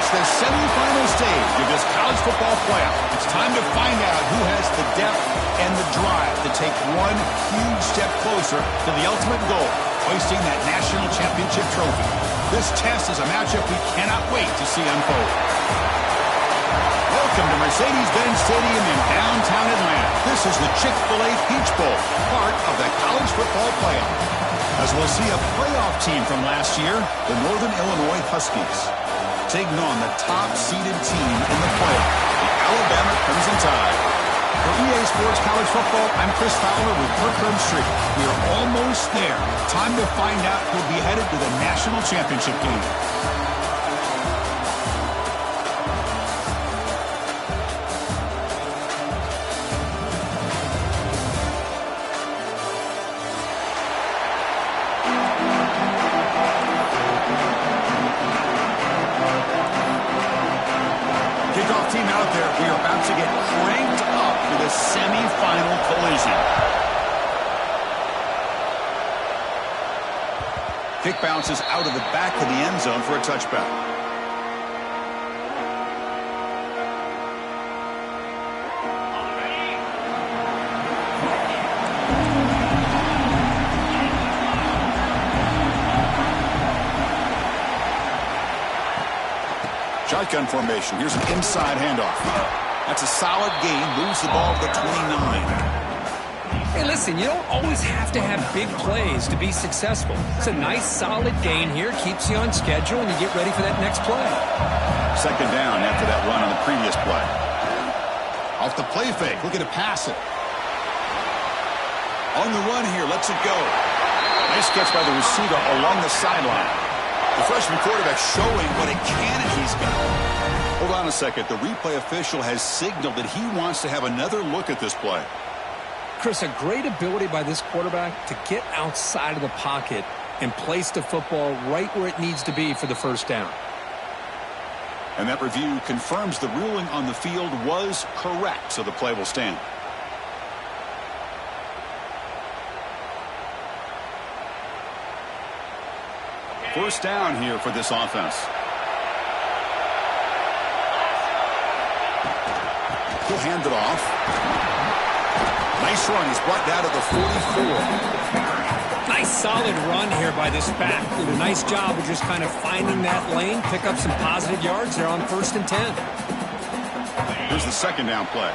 reached the semifinal stage of this college football playoff. It's time to find out who has the depth and the drive to take one huge step closer to the ultimate goal, hoisting that national championship trophy. This test is a matchup we cannot wait to see unfold. Welcome to Mercedes-Benz Stadium in downtown Atlanta. This is the Chick-fil-A Peach Bowl, part of the college football playoff. As we'll see a playoff team from last year, the Northern Illinois Huskies, taking on the top-seeded team in the playoff, the Alabama Crimson Tide. For EA Sports College Football, I'm Chris Fowler with Kirk Herbstreit. We are almost there. Time to find out who'll be headed to the national championship game. Team out there, we are about to get cranked up for the semifinal collision. Kick bounces out of the back of the end zone for a touchback. Shotgun formation. Here's an inside handoff. That's a solid gain. Moves the ball to the 29. Hey, listen, you don't always have to have big plays to be successful. It's a nice, solid gain here. Keeps you on schedule, and you get ready for that next play. Second down after that run on the previous play. Off the play fake. Looking to pass it. On the run here. Lets it go. Nice catch by the receiver along the sideline. The freshman quarterback showing what a cannon he's got. Hold on a second. The replay official has signaled that he wants to have another look at this play. Chris, a great ability by this quarterback to get outside of the pocket and place the football right where it needs to be for the first down. And that review confirms the ruling on the field was correct, so the play will stand. First down here for this offense. He'll hand it off. Nice run. He's brought down to the 44. Nice solid run here by this back. Did a nice job of just kind of finding that lane, pick up some positive yards there on 1st and 10. Here's the second down play.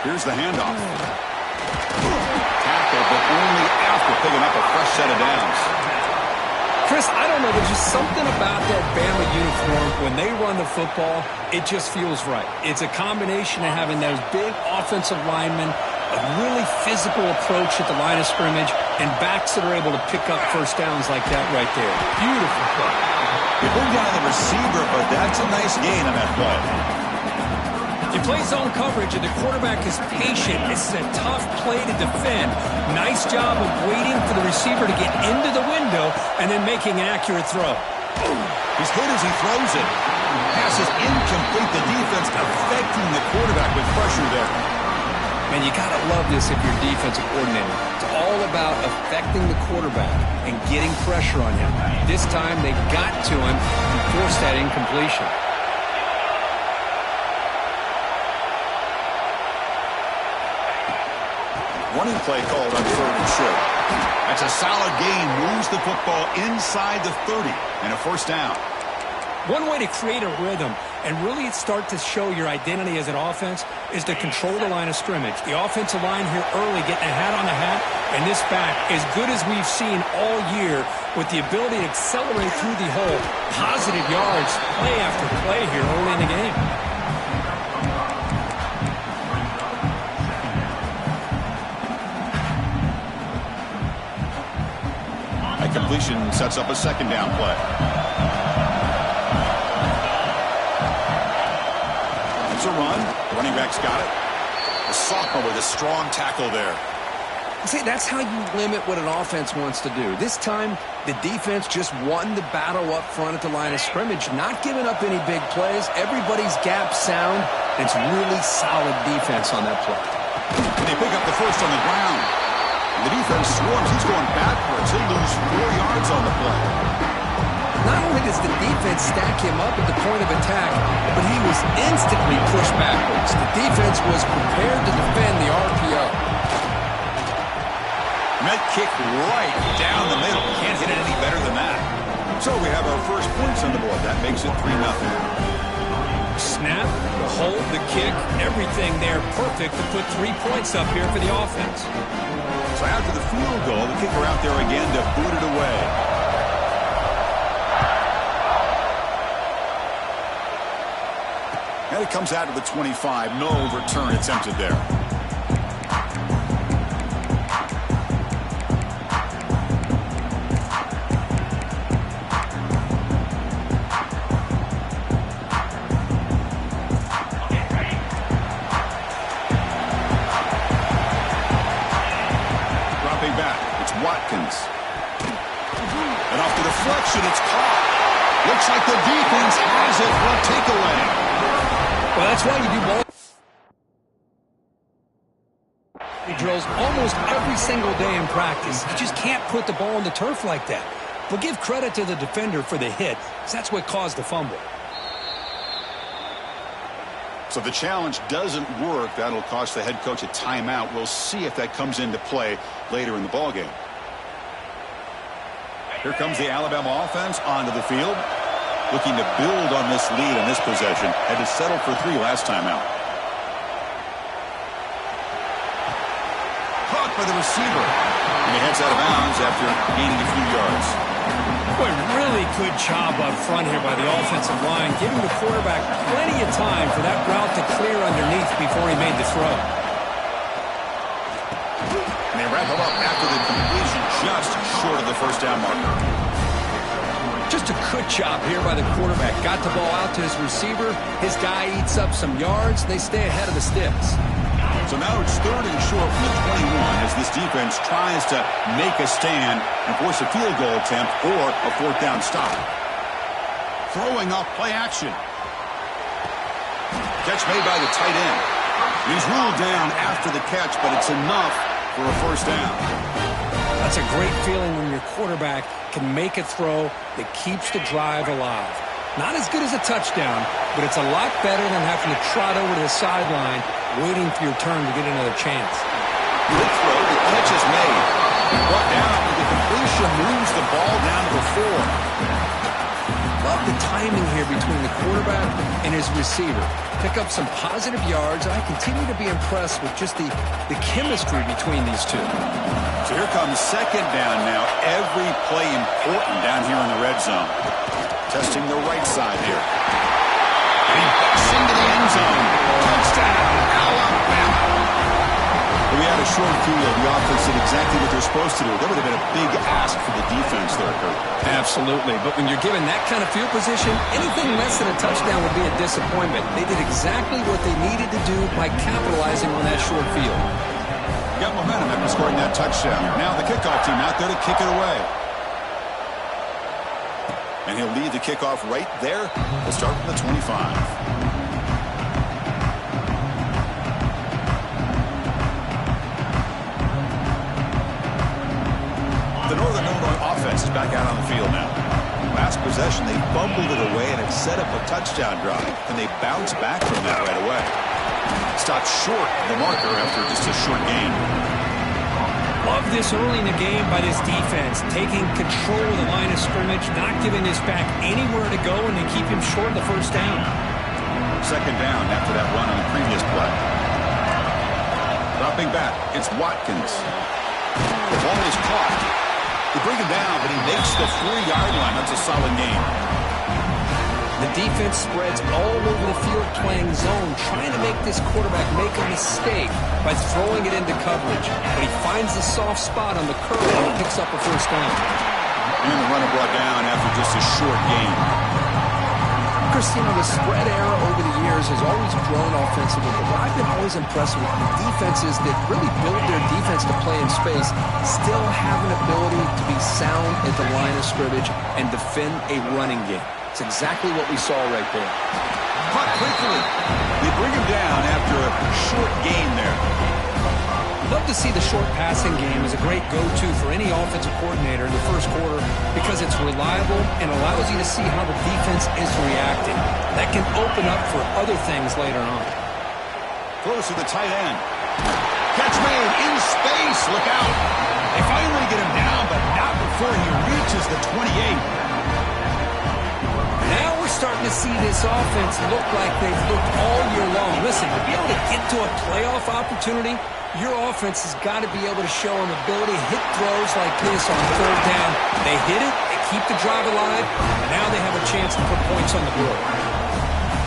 Here's the handoff. Tackle, but only after picking up a fresh set of downs. Chris, I don't know. There's just something about that Bama uniform. When they run the football, it just feels right. It's a combination of having those big offensive linemen, a really physical approach at the line of scrimmage, and backs that are able to pick up first downs like that right there. Beautiful play. They bring down the receiver, but that's a nice gain on that play. You play zone coverage and the quarterback is patient. It's a tough play to defend. Nice job of waiting for the receiver to get into the window and then making an accurate throw. He's hit as he throws it. Pass is incomplete. The defense affecting the quarterback with pressure there. Man, you got to love this if you're defensive coordinator. It's all about affecting the quarterback and getting pressure on him. This time they got to him and forced that incompletion. Running play called on 3rd and short. That's a solid gain. Moves the football inside the 30 and a first down. One way to create a rhythm and really start to show your identity as an offense is to control the line of scrimmage. The offensive line here early getting a hat on the hat, and this back, as good as we've seen all year, with the ability to accelerate through the hole. Positive yards, play after play here early in the game. Completion sets up a second down play. It's a run. Running back's got it. The sophomore with a strong tackle there. See, that's how you limit what an offense wants to do. This time, the defense just won the battle up front at the line of scrimmage, not giving up any big plays. Everybody's gap sound. It's really solid defense on that play. And they pick up the first on the ground. The defense swarms. He's going backwards. He'll lose 4 yards on the play. Not only does the defense stack him up at the point of attack, but he was instantly pushed backwards. The defense was prepared to defend the RPO. Met kick right down the middle. Can't hit it any better than that. So we have our first points on the board. That makes it 3-0. Snap, the hold, the kick, everything there perfect to put 3 points up here for the offense. So after the field goal, the kicker out there again to boot it away. And it comes out to the 25. No return attempted there. And off the deflection, it's caught. Looks like the defense has it for a takeaway. Well, that's why you do ball. He drills almost every single day in practice. You just can't put the ball on the turf like that. But give credit to the defender for the hit, because that's what caused the fumble. So the challenge doesn't work. That'll cost the head coach a timeout. We'll see if that comes into play later in the ballgame. Here comes the Alabama offense onto the field, looking to build on this lead in this possession. Had to settle for 3 last time out. Caught by the receiver. And he heads out of bounds after gaining a few yards. Boy, really good job up front here by the offensive line, giving the quarterback plenty of time for that route to clear underneath before he made the throw. And they wrap him up after the completion just short of the first down marker. Just a good job here by the quarterback. Got the ball out to his receiver. His guy eats up some yards. They stay ahead of the sticks. So now it's 3rd and short from the 21 as this defense tries to make a stand and force a field goal attempt or a 4th down stop. Throwing off play action. Catch made by the tight end. He's ruled down after the catch, but it's enough for a 1st down. That's a great feeling when your quarterback can make a throw that keeps the drive alive. Not as good as a touchdown, but it's a lot better than having to trot over to the sideline waiting for your turn to get another chance. Good throw. The catch is made. Brought down, but the completion moves the ball down to the 4. Love the timing here between the quarterback and his receiver. Pick up some positive yards, and I continue to be impressed with just the chemistry between these two. So here comes 2nd down now. Every play important down here in the red zone. Testing the right side here. And he bucks into the end zone. Touchdown, Alabama. We had a short field. The offense did exactly what they're supposed to do. That would have been a big ask for the defense there, Kurt. Absolutely. But when you're given that kind of field position, anything less than a touchdown would be a disappointment. They did exactly what they needed to do by capitalizing on that short field. Got momentum after scoring that touchdown. Now the kickoff team out there to kick it away. And he'll lead the kickoff right there. We'll start from the 25. The Northern Illinois offense is back out on the field now. Last possession, they fumbled it away, and it set up a touchdown drive. And they bounced back from that right away. Stopped short of the marker after just a short gain. Love this early in the game by this defense, taking control of the line of scrimmage, not giving this back anywhere to go, and they keep him short of the 1st down. 2nd down after that run on the previous play. Dropping back, it's Watkins. The ball is caught. They bring him down, but he makes the 4-yard line. That's a solid gain. The defense spreads all over the field playing zone, trying to make this quarterback make a mistake by throwing it into coverage. But he finds the soft spot on the curve and picks up a 1st down. And the runner brought down after just a short gain. Christina, the spread era over the years has always grown offensively, but what I've been always impressed with the defenses that really build their defense to play in space still have an ability to be sound at the line of scrimmage and defend a running game. It's exactly what we saw right there. Caught quickly. They bring him down after a short gain there. Love to see the short passing game as a great go-to for any offensive coordinator in the first quarter because it's reliable and allows you to see how the defense is reacting. That can open up for other things later on. Throws to the tight end. Catch made in space. Look out. They finally get him down, but not before he reaches the 28. Now we're starting to see this offense look like they've looked all year long. Listen, to be able to get to a playoff opportunity, your offense has got to be able to show an ability to hit throws like this on third down. They hit it, they keep the drive alive, and now they have a chance to put points on the board.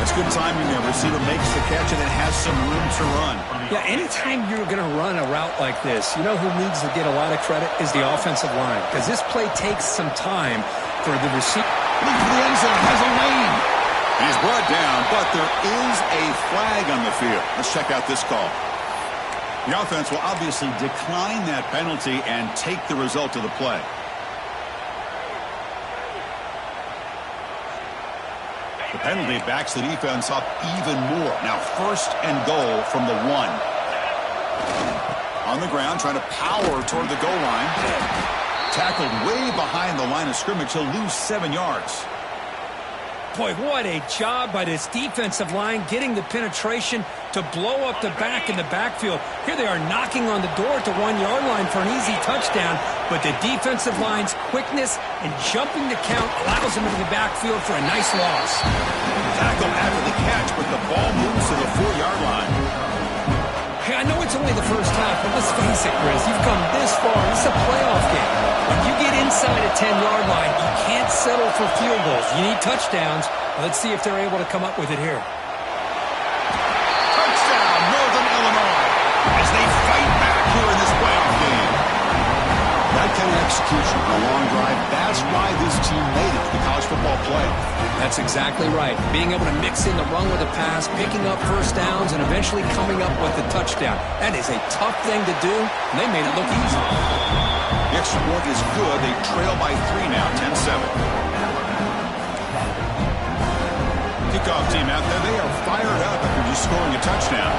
That's good timing there. Receiver makes the catch and it has some room to run. Yeah, anytime you're going to run a route like this, you know who needs to get a lot of credit is the offensive line, because this play takes some time for the receiver. Lead for the end zone, has a lane. He's brought down, but there is a flag on the field. Let's check out this call. The offense will obviously decline that penalty and take the result of the play. The penalty backs the defense up even more. Now first and goal from the 1. On the ground, trying to power toward the goal line. Tackled way behind the line of scrimmage. He'll lose 7 yards. Boy, what a job by this defensive line getting the penetration to blow up the back in the backfield. Here they are knocking on the door at the 1-yard line for an easy touchdown, but the defensive line's quickness and jumping the count allows them into the backfield for a nice loss. Tackle after the catch, but the ball moves to the 4-yard line. Hey, I know it's only the first half, but let's face it, Chris, you've come this far. This is a playoff game. When you get inside a 10-yard line, you can't settle for field goals. You need touchdowns. Let's see if they're able to come up with it here. Touchdown, Northern Illinois, as they fight back here in this playoff game. That kind of execution on a long drive, that's why this team made it to the college football playoff. That's exactly right. Being able to mix in the run with a pass, picking up first downs, and eventually coming up with the touchdown. That is a tough thing to do, and they made it look easy. The extra point is good. They trail by 3 now, 10-7. Kickoff team out there. They are fired up after just scoring a touchdown.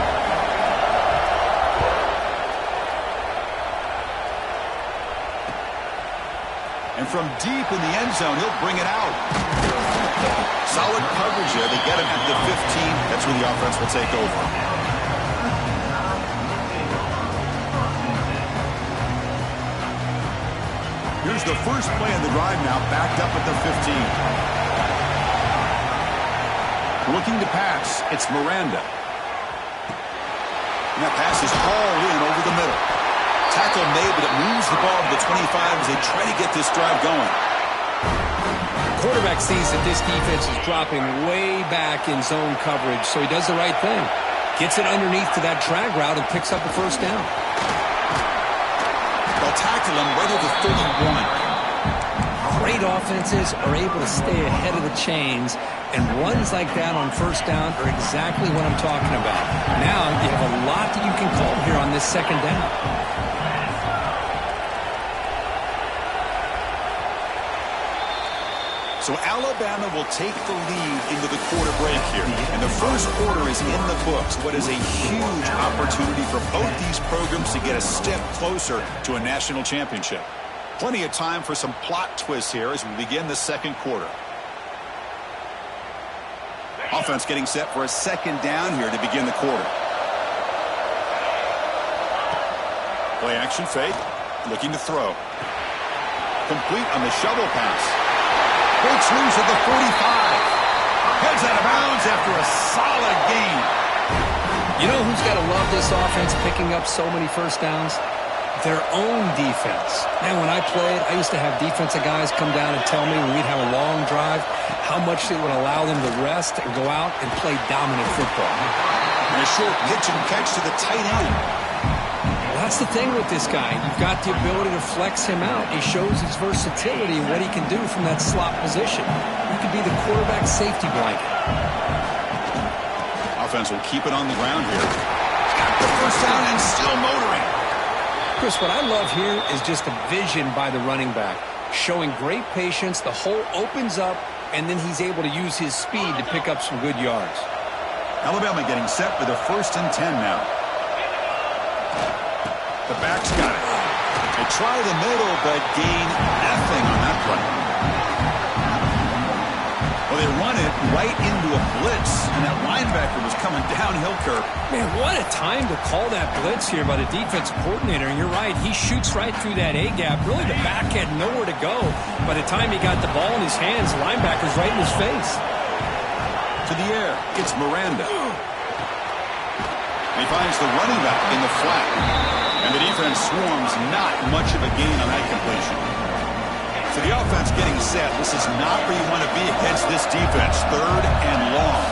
And from deep in the end zone, he'll bring it out. Solid coverage there. They get him at the 15. That's where the offense will take over. Here's the first play of the drive now, backed up at the 15. Looking to pass, it's Miranda. And that pass is hauled in over the middle. Tackle made, but it moves the ball to the 25 as they try to get this drive going. Quarterback sees that this defense is dropping way back in zone coverage, so he does the right thing. Gets it underneath to that drag route and picks up a first down. They'll tackle him right at the 31. Great offenses are able to stay ahead of the chains, and runs like that on first down are exactly what I'm talking about. Now you have a lot that you can call here on this second down. So Alabama will take the lead into the quarter break here. And the first quarter is in the books. What is a huge opportunity for both these programs to get a step closer to a national championship. Plenty of time for some plot twists here as we begin the second quarter. Offense getting set for a second down here to begin the quarter. Play action fake. Looking to throw. Complete on the shovel pass. Breaks loose at the 45. Heads out of bounds after a solid gain. You know who's got to love this offense picking up so many first downs? Their own defense. Man, when I played, I used to have defensive guys come down and tell me when we'd have a long drive how much it would allow them to rest and go out and play dominant football. And a short pitch and catch to the tight end. That's the thing with this guy. You've got the ability to flex him out. He shows his versatility and what he can do from that slot position. He could be the quarterback safety blanket. Offense will keep it on the ground here. Got the first down and still motoring. Chris, what I love here is just the vision by the running back. Showing great patience. The hole opens up, and then he's able to use his speed to pick up some good yards. Alabama getting set for the 1st and 10 now. The back's got it. They try the middle, but gain nothing on that play. Well, they run it right into a blitz, and that linebacker was coming downhill, Kirk. Man, what a time to call that blitz here by the defensive coordinator. And you're right, he shoots right through that A-gap. Really, the back had nowhere to go. By the time he got the ball in his hands, the linebacker's right in his face. To the air, it's Miranda. He finds the running back in the flat. And the defense swarms, not much of a gain on that completion. So the offense getting set. This is not where you want to be against this defense. 3rd and long.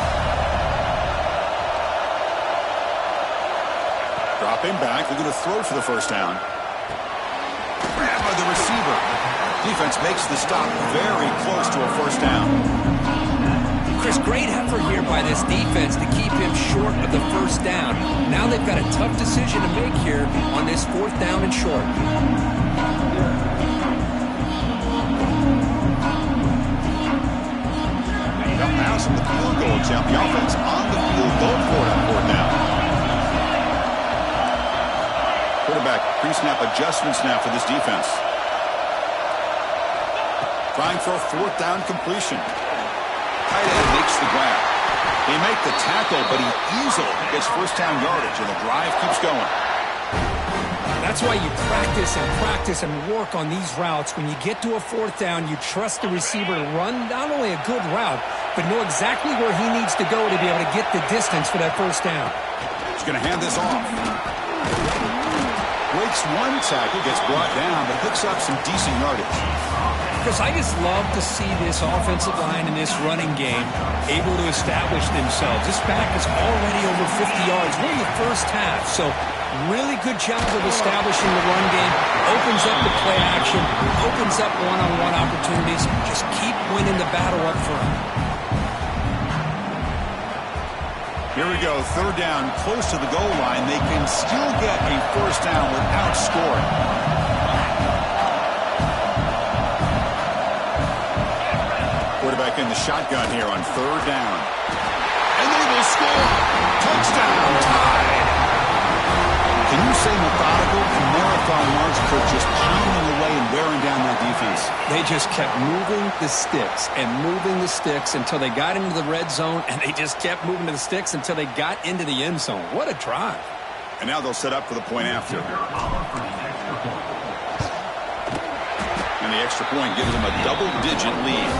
Dropping back. They're going to throw for the first down. Grab by the receiver. Defense makes the stop very close to a first down. Chris, great effort here by this defense to keep him short of the first down. Now they've got a tough decision to make here on this 4th down and short. Pass on the field goal attempt. The offense on the field goal for it on 4th down. Quarterback pre-snap adjustments now for this defense. Trying for a 4th down completion. Tight end makes the grab. They make the tackle, but he easily gets first down yardage, and the drive keeps going. That's why you practice and work on these routes. When you get to a 4th down, you trust the receiver to run not only a good route, but know exactly where he needs to go to be able to get the distance for that first down. He's going to hand this off. Breaks one tackle, gets brought down, but picks up some decent yardage. Chris, I just love to see this offensive line in this running game able to establish themselves. This back is already over 50 yards. We're in the first half, so really good job of establishing the run game. Opens up the play action, opens up one-on-one opportunities. Just keep winning the battle up front. Here we go, 3rd down, close to the goal line. They can still get a first down without scoring. Quarterback in the shotgun here on 3rd down. And they will score. Touchdown, tied. Can you say methodical and marathon yards for just pounding away and wearing down their defense? They just kept moving the sticks and moving the sticks until they got into the red zone, and they just kept moving the sticks until they got into the end zone. What a drive. And now they'll set up for the point after. And the extra point gives them a double-digit lead.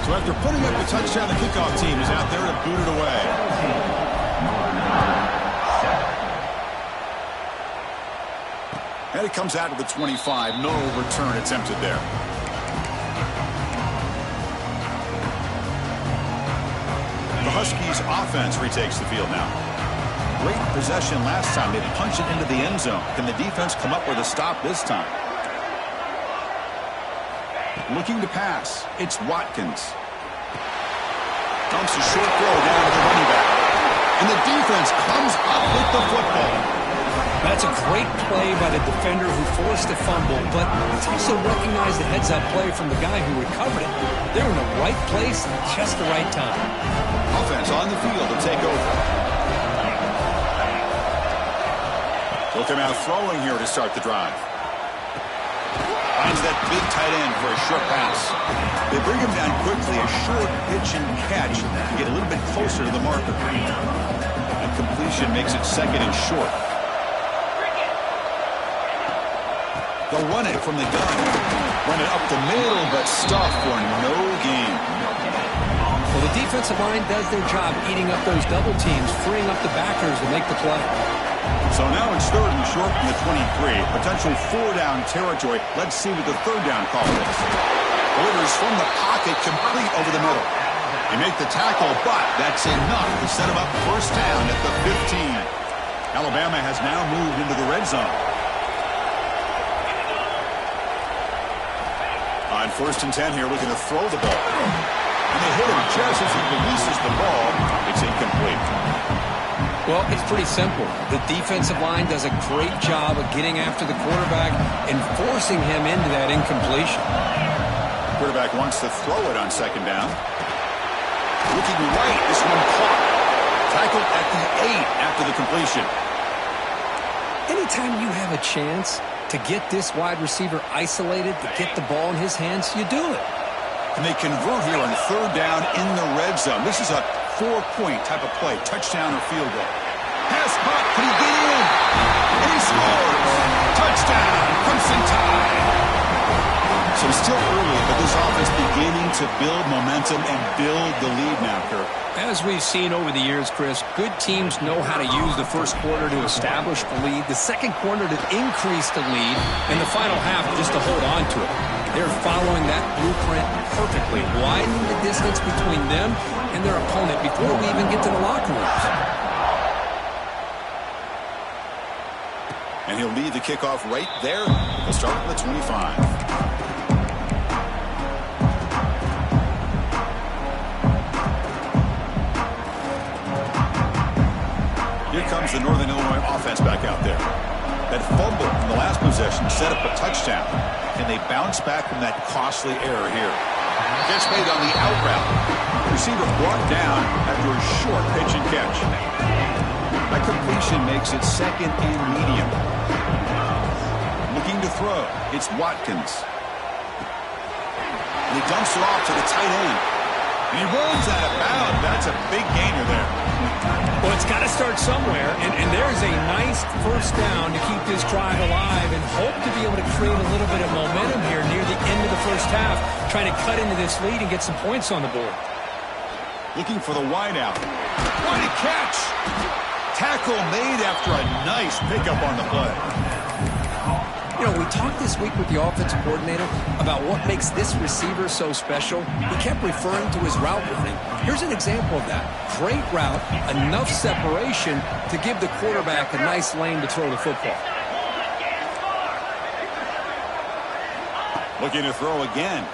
So after putting up the touchdown, the kickoff team is out there to boot it away. And it comes out to the 25. No return attempted there. The Huskies offense retakes the field now. Great possession last time. They punched it into the end zone. Can the defense come up with a stop this time? Looking to pass. It's Watkins. Dumps a short throw down to the running back. And the defense comes up with the football. That's a great play by the defender who forced a fumble, but it's also recognized the heads-up play from the guy who recovered it. They're in the right place at just the right time. Offense on the field to take over. They'll come out throwing here to start the drive. Finds that big tight end for a short pass. They bring him down quickly, a short pitch and catch to get a little bit closer to the marker. And completion makes it 2nd and short. They'll run it from the gun. Run it up the middle, but stuffed for no gain. Well, the defensive line does their job eating up those double teams, freeing up the backers to make the play. So now it's 3rd and short from the 23. Potential 4-down territory. Let's see what the 3rd down call is. Delivers from the pocket, complete over the middle. They make the tackle, but that's enough to set him up first down at the 15. Alabama has now moved into the red zone. On 1st and 10 here, looking to throw the ball. And they hit him just as he releases the ball. It's incomplete. Well, it's pretty simple. The defensive line does a great job of getting after the quarterback and forcing him into that incompletion. Quarterback wants to throw it on 2nd down. Looking right, this one caught. Tackled at the 8 after the completion. Anytime you have a chance to get this wide receiver isolated, to get the ball in his hands, you do it. And they convert here on third down in the red zone. This is a 4-point type of play, touchdown or field goal. Pass caught, can he get in? And he scores! Touchdown, Crimson Tide! So it's still early, but this offense beginning to build momentum and build the lead now, Kirk. As we've seen over the years, Chris, good teams know how to use the first quarter to establish the lead, the second quarter to increase the lead, and the final half just to hold on to it. They're following that blueprint perfectly, widening the distance between them and their opponent before we even get to the locker rooms. And he'll lead the kickoff right there. He'll start at the 25. Here comes the Northern Illinois offense back out there. That fumble in the last possession set up a touchdown. Can they bounce back from that costly error here? Catch made on the out route. Receiver brought down after a short pitch and catch. That completion makes it second and medium. Looking to throw. It's Watkins. And he dumps it off to the tight end. And he runs out of bounds. That's a big gainer there. Well, it's got to start somewhere, and there's a nice first down to keep this drive alive and hope to be able to create a little bit of momentum here near the end of the first half, trying to cut into this lead and get some points on the board. Looking for the wideout. What a catch! Tackle made after a nice pickup on the play. You know, we talked this week with the offensive coordinator about what makes this receiver so special. He kept referring to his route running. Here's an example of that. Great route, enough separation to give the quarterback a nice lane to throw the football. Looking to throw again.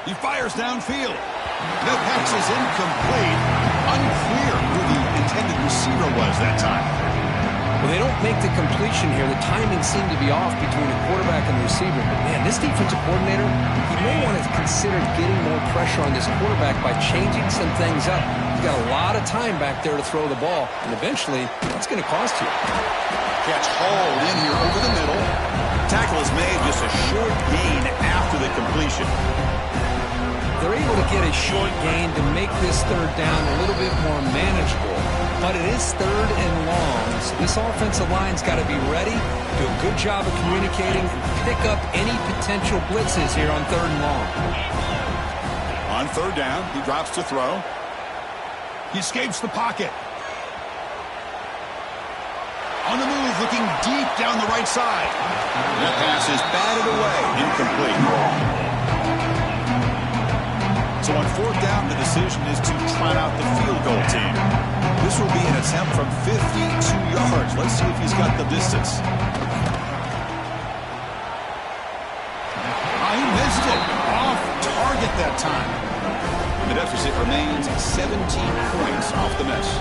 He fires downfield. That pass is incomplete. Unclear who the intended receiver was that time. Well, they don't make the completion here. The timing seemed to be off between the quarterback and the receiver. But, man, this defensive coordinator, he may want to consider getting more pressure on this quarterback by changing some things up. He's got a lot of time back there to throw the ball, and eventually that's going to cost you. Catch hauled in here over the middle. Tackle is made, just a short gain after the completion. They're able to get a short gain to make this third down a little bit more manageable. But it is third and long, so this offensive line's got to be ready, do a good job of communicating, and pick up any potential blitzes here on third and long. On third down, he drops to throw. He escapes the pocket. On the move, looking deep down the right side. That pass is batted away, incomplete. So on fourth down, the decision is to try out the field goal team. This will be an attempt from 52 yards. Let's see if he's got the distance. He missed it. Off target that time. The deficit remains 17 points off the miss.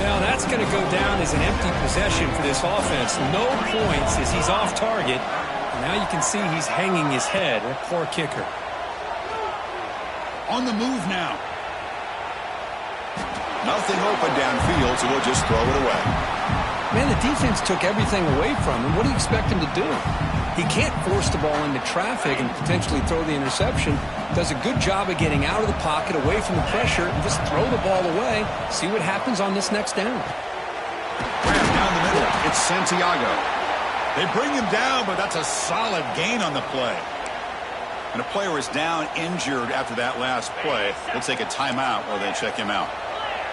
Now that's going to go down as an empty possession for this offense. No points as he's off target. And now you can see he's hanging his head. A poor kicker. On the move now. Nothing open downfield, so we'll just throw it away. Man, the defense took everything away from him. What do you expect him to do? He can't force the ball into traffic and potentially throw the interception. Does a good job of getting out of the pocket, away from the pressure, and just throw the ball away. See what happens on this next down. Grab down the middle. It's Santiago. They bring him down, but that's a solid gain on the play. And a player is down injured after that last play. They'll take a timeout while they check him out.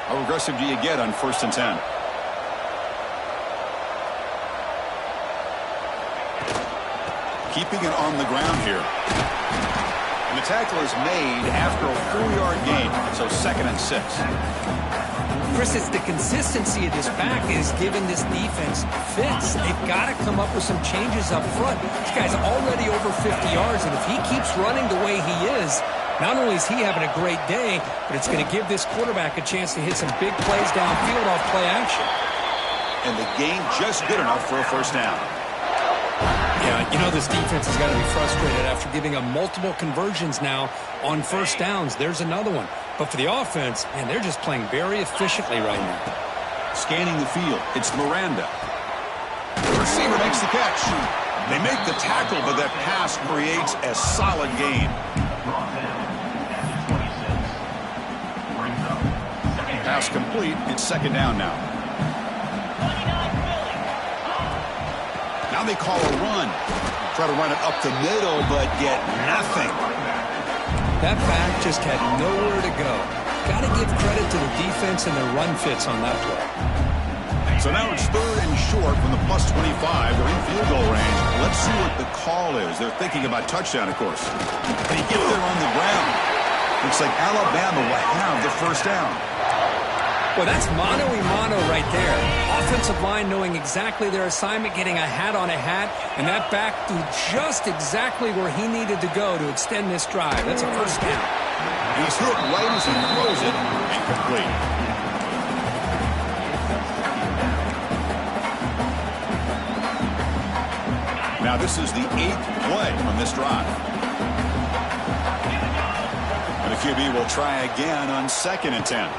How aggressive do you get on 1st and 10? Keeping it on the ground here. And the tackle is made after a 4-yard gain. So 2nd and 6. Chris, it's the consistency of this back is giving this defense fits. They've got to come up with some changes up front. This guy's already over 50 yards, and if he keeps running the way he is, not only is he having a great day, but it's going to give this quarterback a chance to hit some big plays downfield off play action. And the gain just good enough for a first down. Yeah, you know this defense has got to be frustrated after giving up multiple conversions now on first downs. There's another one. But for the offense, man, they're just playing very efficiently right now. Scanning the field, it's Miranda. The receiver makes the catch. They make the tackle, but that pass creates a solid gain. Pass complete. It's second down now. Now they call a run. Try to run it up the middle, but get nothing. That back just had nowhere to go. Got to give credit to the defense and their run fits on that play. So now it's third and short from the plus 25. They're in field goal range. Let's see what the call is. They're thinking about touchdown, of course. And he gets there on the ground. Looks like Alabama will have the first down. Well, that's mano-a-mano right there. Offensive line knowing exactly their assignment, getting a hat on a hat, and that back threw just exactly where he needed to go to extend this drive. That's a first down. He's hit right as he throws it. Incomplete. Now this is the 8th play on this drive. And the QB will try again on 2nd and 10.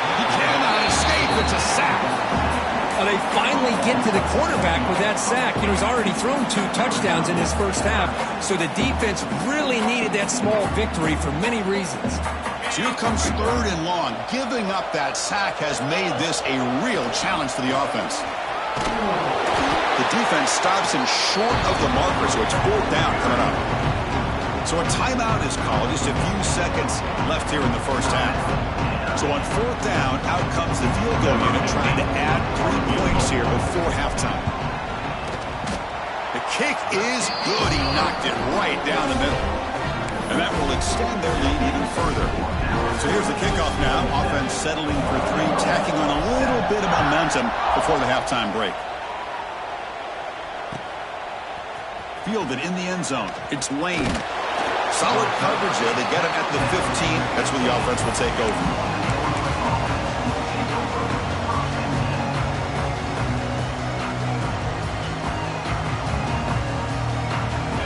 He cannot escape. It's a sack. Well, they finally get to the quarterback with that sack. You know, he's already thrown 2 touchdowns in his first half, so the defense really needed that small victory for many reasons. So here comes third and long. Giving up that sack has made this a real challenge for the offense. The defense stops him short of the marker, so it's 4th down coming up. So a timeout is called. Just a few seconds left here in the first half. So on 4th down, out comes the field goal unit trying to add 3 points here before halftime. The kick is good. He knocked it right down the middle. And that will extend their lead even further. So here's the kickoff now. Offense settling for 3, tacking on a little bit of momentum before the halftime break. Fielded in the end zone. It's Lane. Solid coverage there. They get him at the 15. That's where the offense will take over.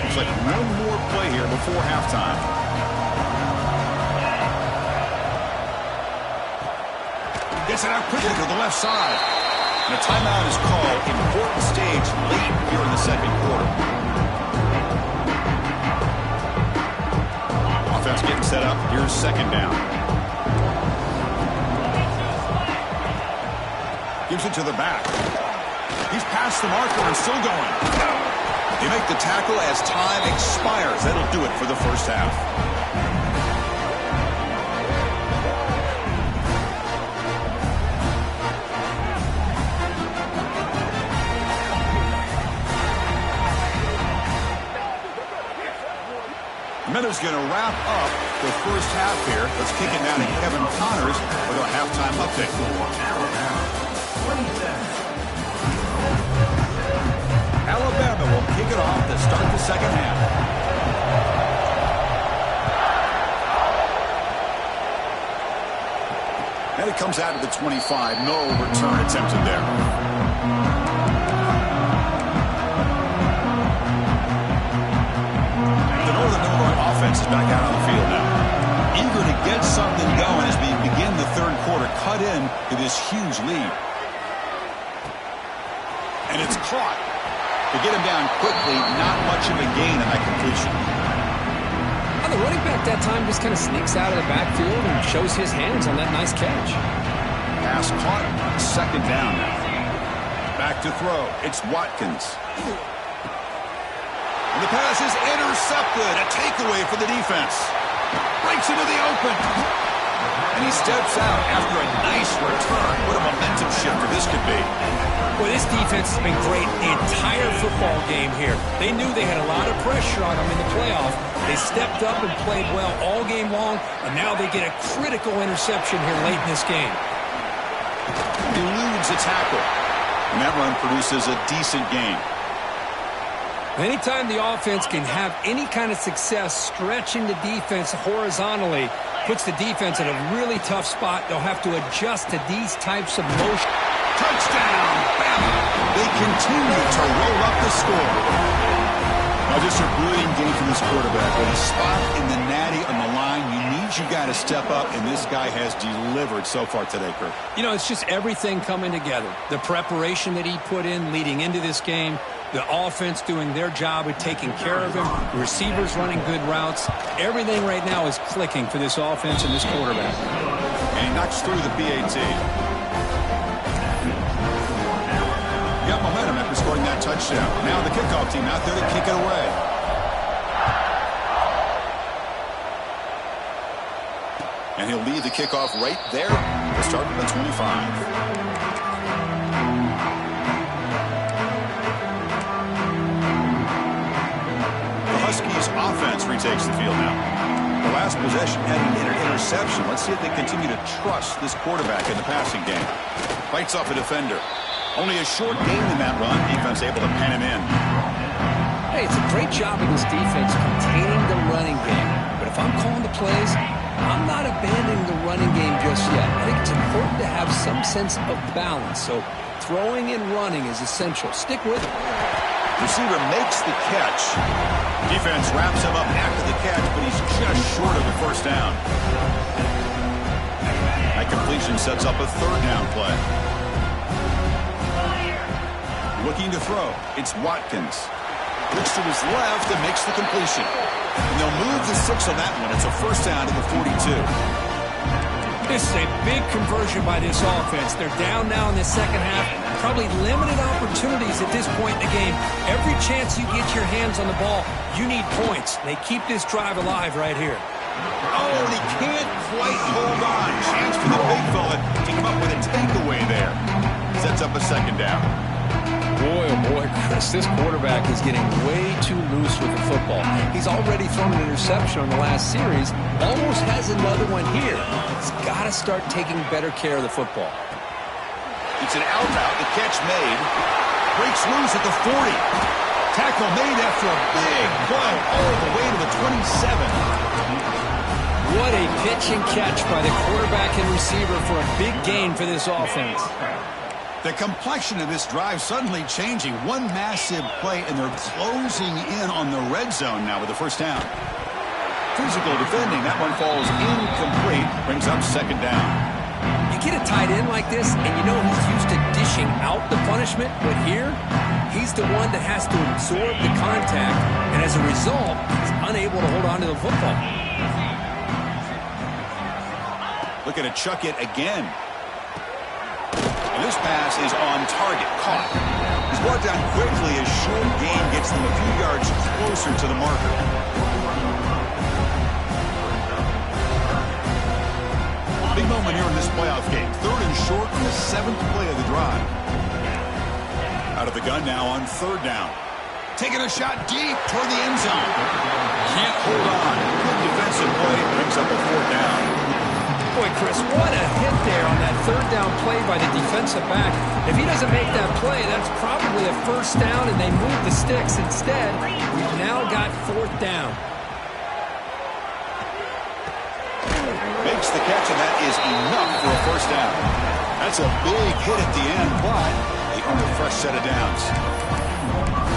Looks like one more play here before halftime. Gets it out quickly to the left side. And a timeout is called. Important stage late here in the second quarter. Offense getting set up. Here's second down. Gives it to the back. He's past the marker and still going. They make the tackle as time expires. That'll do it for the first half. Miller's going to wrap up the first half here. Let's kick it down to Kevin Connors with our halftime update. Alabama will kick it off to start the second half. And it comes out of the 25. No return attempted there. The Northern Illinois offense is back out on the field now. Eager to get something going as we begin the third quarter. Cut in to this huge lead. And it's caught. To get him down quickly, not much of a gain in that completion. Well, the running back that time just kind of sneaks out of the backfield and shows his hands on that nice catch. Pass caught. Second down now. Back to throw. It's Watkins. And the pass is intercepted. A takeaway for the defense. Breaks into the open. And he steps out after a nice return. What a momentum shifter this could be. Well, this defense has been great the entire football game here. They knew they had a lot of pressure on them in the playoff. They stepped up and played well all game long, and now they get a critical interception here late in this game. Eludes a tackle. And that run produces a decent gain. Anytime the offense can have any kind of success stretching the defense horizontally, puts the defense in a really tough spot. They'll have to adjust to these types of motion. Touchdown! Bama! They continue to roll up the score. Now just a brilliant game from this quarterback. With a spot in the natty on the line, you need Sometimes you got to step up, and this guy has delivered so far today, Kurt. You know, it's just everything coming together. The preparation that he put in leading into this game, the offense doing their job of taking care of him, the receivers running good routes. Everything right now is clicking for this offense and this quarterback. And he knocks through the PAT. Got momentum after scoring that touchdown. Now the kickoff team out there to kick it away. And he'll lead the kickoff right there to start at the 25. The Huskies offense retakes the field now. The last possession had an interception. Let's see if they continue to trust this quarterback in the passing game. Fights off a defender. Only a short gain in that run. Defense able to pen him in. Hey, it's a great job of this defense containing the running game. But if I'm calling the plays, I'm not abandoning the running game just yet. I think it's important to have some sense of balance. So throwing and running is essential. Stick with it. Receiver makes the catch. Defense wraps him up after the catch, but he's just short of the first down. That completion sets up a third down play. Looking to throw. It's Watkins. Looks to his left and makes the completion. And they'll move the 6 on that one. It's a first down to the 42. This is a big conversion by this offense. They're down now in the second half. Probably limited opportunities at this point in the game. Every chance you get your hands on the ball, you need points. They keep this drive alive right here. Oh, and he can't quite hold on. Chance for the big fella to come up with a takeaway there. Sets up a second down. Boy, oh boy, Chris, this quarterback is getting way too loose with the football. He's already thrown an interception on the last series, almost has another one here. He's got to start taking better care of the football. It's an out route, the catch made. Breaks loose at the 40. Tackle made after a big play all the way to the 27. What a pitch and catch by the quarterback and receiver for a big gain for this offense. The complexion of this drive suddenly changing. One massive play, and they're closing in on the red zone now with the first down. Physical defending. That one falls incomplete. Brings up second down. You get a tight end like this, and you know he's used to dishing out the punishment, but here, he's the one that has to absorb the contact, and as a result, he's unable to hold on to the football. Looking to chuck it again. And this pass is on target, caught. He's brought down quickly as short gain gets them a few yards closer to the marker. Big moment here in this playoff game. Third and short on the 7th play of the drive. Out of the gun now on third down. Taking a shot deep toward the end zone. Can't hold on. Good defensive play. Brings up a fourth down. Boy, Chris, what a hit there on that third down play by the defensive back. If he doesn't make that play, that's probably a first down, and they move the sticks. Instead, we've now got fourth down. Makes the catch, and that is enough for a first down. That's a big hit at the end, but they earn a fresh set of downs.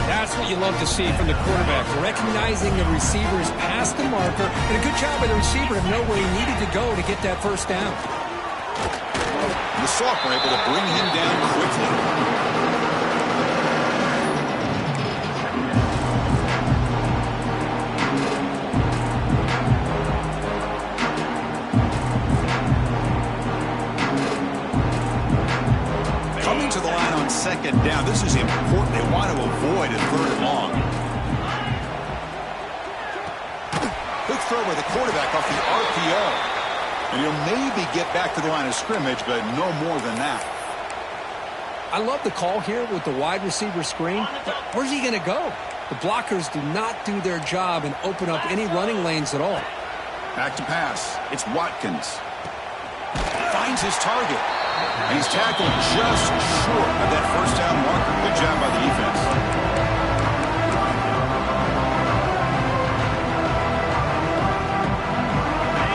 That's what you love to see from the quarterback, recognizing the receiver is past the marker, and a good job by the receiver to know where he needed to go to get that first down. The sophomore able to bring him down quickly. Coming to the line on second down. This is important. They want to avoid a third and long. Quick throw by the quarterback off the RPO. And he'll maybe get back to the line of scrimmage, but no more than that. I love the call here with the wide receiver screen, but where's he going to go? The blockers do not do their job and open up any running lanes at all. Back to pass. It's Watkins. Finds his target. And he's tackled just short of that first down marker. Good job by the defense.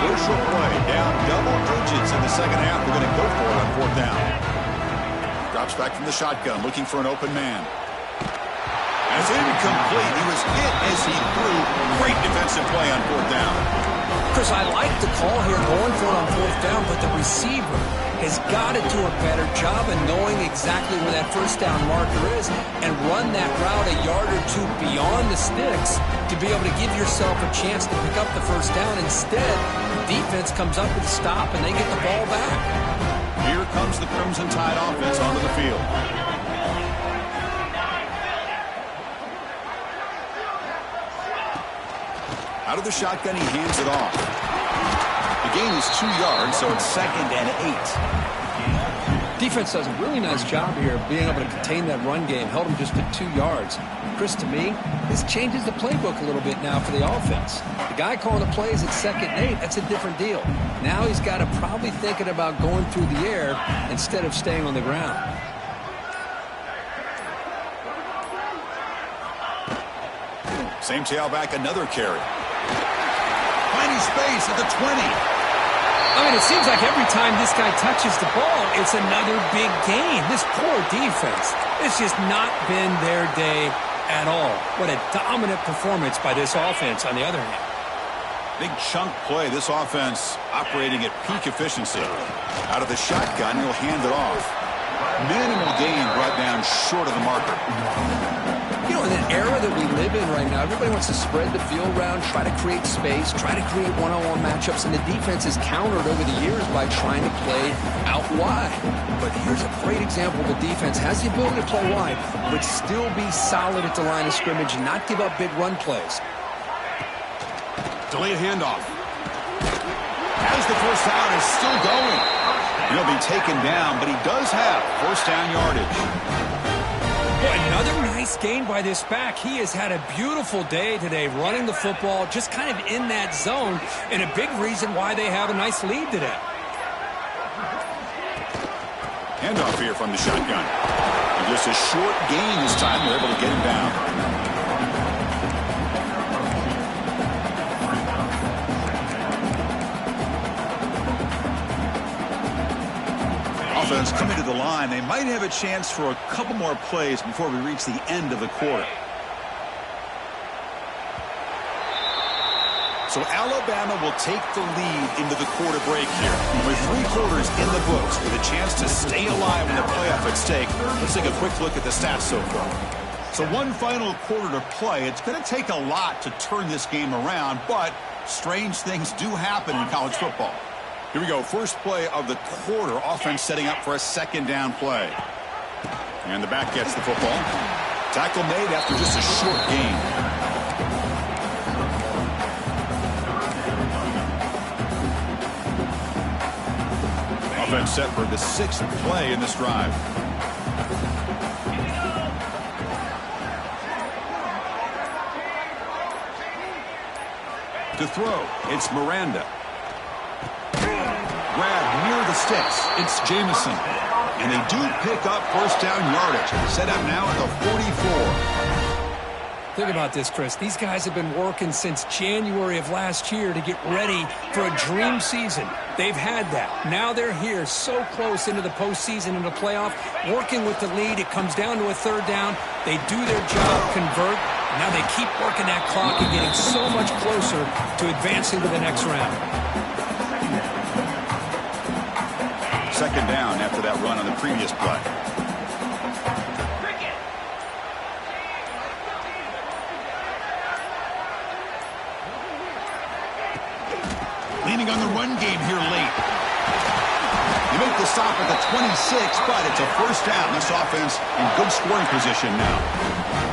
Crucial play. Down double digits in the second half. We're going to go for it on fourth down. Drops back from the shotgun, looking for an open man. And it's incomplete. He was hit as he threw. Great defensive play on fourth down. Chris, I like the call here going for it on fourth down, but the receiver has got to do a better job of knowing exactly where that first down marker is and run that route a yard or two beyond the sticks to be able to give yourself a chance to pick up the first down. Instead, defense comes up with a stop and they get the ball back. Here comes the Crimson Tide offense onto the field. Out of the shotgun, he hands it off. The gain is 2 yards, so it's 2nd and 8. Defense does a really nice job here of being able to contain that run game. Held him just at 2 yards. Chris, to me, this changes the playbook a little bit now for the offense. The guy calling the plays at 2nd and 8, that's a different deal. Now he's got to probably thinking about going through the air instead of staying on the ground. Same tailback, another carry. Finding space at the 20. I mean, it seems like every time this guy touches the ball, it's another big gain. This poor defense, it's just not been their day at all. What a dominant performance by this offense on the other hand. Big chunk play. This offense operating at peak efficiency. Out of the shotgun, he'll hand it off. Minimal gain brought down short of the marker. You know, in an era that we live in right now, everybody wants to spread the field around, try to create space, try to create one-on-one matchups, and the defense has countered over the years by trying to play out wide. But here's a great example. The defense has the ability to play wide, but still be solid at the line of scrimmage and not give up big run plays. Delayed handoff. As the first down is still going. He'll be taken down, but he does have first down yardage. Boy, another nice gain by this back. He has had a beautiful day today running the football, just kind of in that zone, and a big reason why they have a nice lead today. Handoff here from the shotgun. And just a short gain this time. They're able to get him down. Offense coming to the line. They might have a chance for a couple more plays before we reach the end of the quarter. So Alabama will take the lead into the quarter break here. With 3 quarters in the books with a chance to stay alive in the playoff at stake, let's take a quick look at the stats so far. So one final quarter to play. It's going to take a lot to turn this game around, but strange things do happen in college football. Here we go. First play of the quarter. Offense setting up for a second down play. And the back gets the football. Tackle made after just a short gain. Offense set for the 6th play in this drive. To throw, it's Miranda. Grab near the sticks. It's Jamison. And they do pick up first down yardage. Set up now at the 44. Think about this, Chris. These guys have been working since January of last year to get ready for a dream season. They've had that. Now they're here so close into the postseason and the playoff, working with the lead. It comes down to a 3rd down. They do their job, convert. Now they keep working that clock and getting so much closer to advancing to the next round. Second down after that run on the previous play. Leaning on the run game here late. You make the stop at the 26, but it's a first down. This offense in good scoring position now.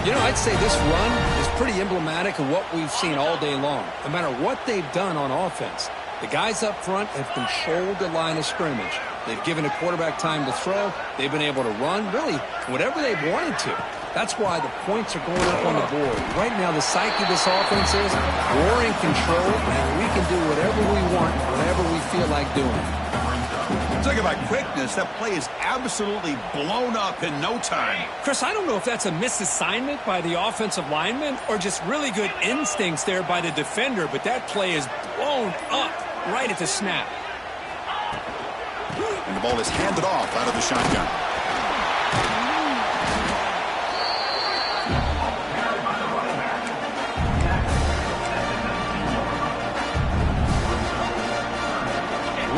You know, I'd say this run is pretty emblematic of what we've seen all day long. No matter what they've done on offense, the guys up front have controlled the line of scrimmage. They've given a quarterback time to throw. They've been able to run, really, whatever they've wanted to. That's why the points are going up on the board. Right now, the psyche of this offense is we're in control, and we can do whatever we want, whatever we feel like doing. Talk about quickness. That play is absolutely blown up in no time. Chris, I don't know if that's a misassignment by the offensive lineman or just really good instincts there by the defender, but that play is blown up right at the snap. And the ball is handed off out of the shotgun.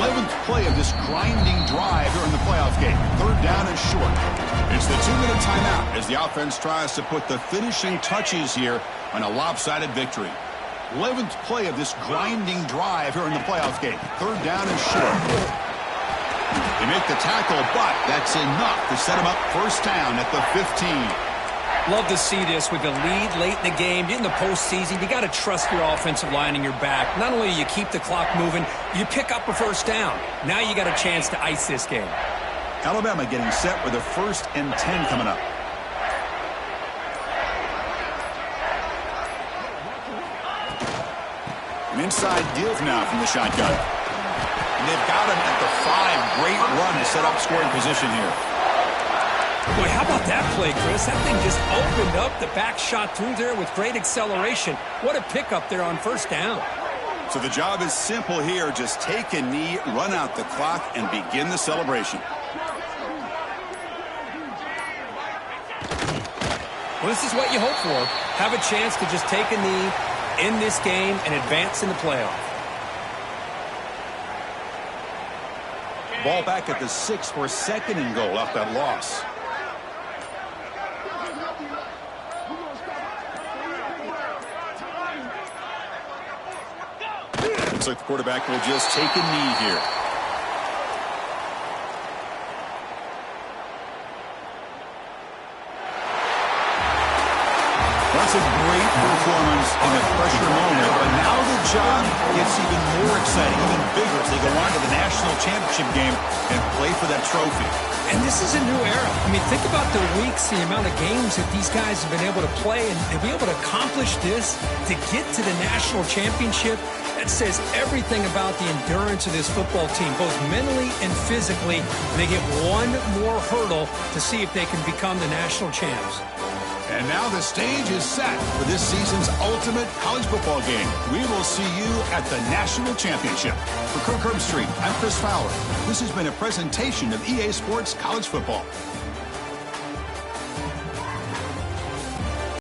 11th play of this grinding drive here in the playoff game. 3rd down and short. It's the 2-minute timeout as the offense tries to put the finishing touches here on a lopsided victory. 11th play of this grinding drive here in the playoff game. 3rd down and short. They make the tackle, but that's enough to set them up 1st down at the 15. Love to see this with the lead late in the game. In the postseason, you got to trust your offensive line in your back. Not only do you keep the clock moving, you pick up a 1st down. Now you got a chance to ice this game. Alabama getting set with a 1st and 10 coming up. An inside deal now from the shotgun. And they've got him at the 5. Great run to set up scoring position here. Boy, how about that play, Chris? That thing just opened up. The back shot through there with great acceleration. What a pickup there on 1st down. So the job is simple here. Just take a knee, run out the clock, and begin the celebration. Well, this is what you hope for. Have a chance to just take a knee in this game and advance in the playoff. Ball back at the 6 for 2nd and goal off that loss. Looks like the quarterback will just take a knee here. That's a great performance in a pressure moment, but now the job gets even more exciting, even bigger as they go on to the national championship game and play for that trophy. And this is a new era. I mean, think about the weeks, the amount of games that these guys have been able to play, and to be able to accomplish this, to get to the national championship, that says everything about the endurance of this football team, both mentally and physically. And they get one more hurdle to see if they can become the national champs. And now the stage is set for this season's ultimate college football game. We will see you at the national championship. For Kirk Herbstreit, I'm Chris Fowler. This has been a presentation of EA Sports College Football.